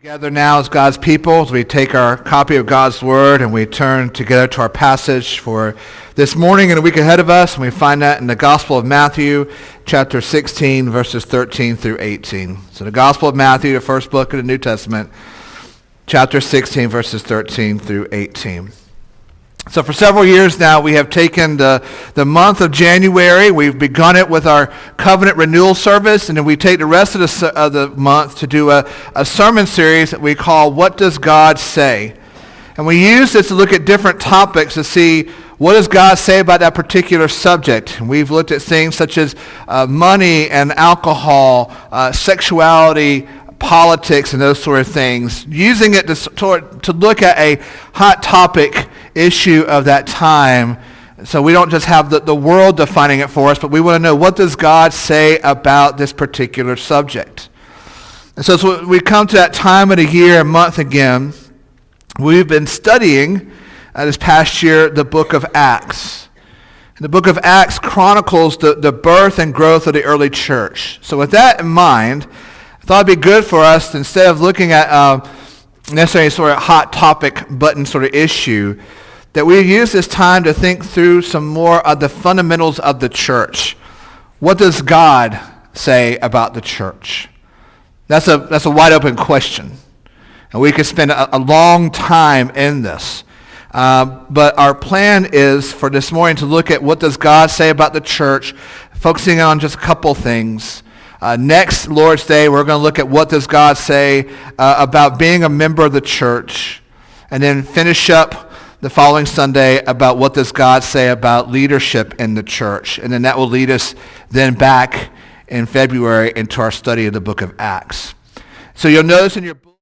Together now as God's people, as we take our copy of God's Word and we turn together to our passage for this morning and a week ahead of us, and we find that in the Gospel of Matthew, chapter 16, verses 13 through 18. So the Gospel of Matthew, the first book of the New Testament, chapter 16, verses 13 through 18. So for several years now, we have taken the month of January. We've begun it with our covenant renewal service, and then we take the rest of the month to do a sermon series that we call What Does God Say? And we use this to look at different topics to see what does God say about that particular subject. And we've looked at things such as money and alcohol, sexuality, politics, and those sort of things, using it to look at a hot topic issue of that time. So we don't just have the world defining it for us, but we want to know, what does God say about this particular subject? And so as we come to that time of the year and month again, we've been studying this past year the book of Acts. And the book of Acts chronicles the birth and growth of the early church. So with that in mind, I thought it'd be good for us to, instead of looking at necessarily sort of hot topic button sort of issue, that we use this time to think through some more of the fundamentals of the church. What does God say about the church? That's a wide open question. And we could spend a long time in this. But our plan is for this morning to look at what does God say about the church, focusing on just a couple things. Next Lord's Day, we're going to look at what does God say about being a member of the church, and then finish up the following Sunday about what does God say about leadership in the church. And then that will lead us then back in February into our study of the book of Acts. So you'll notice in your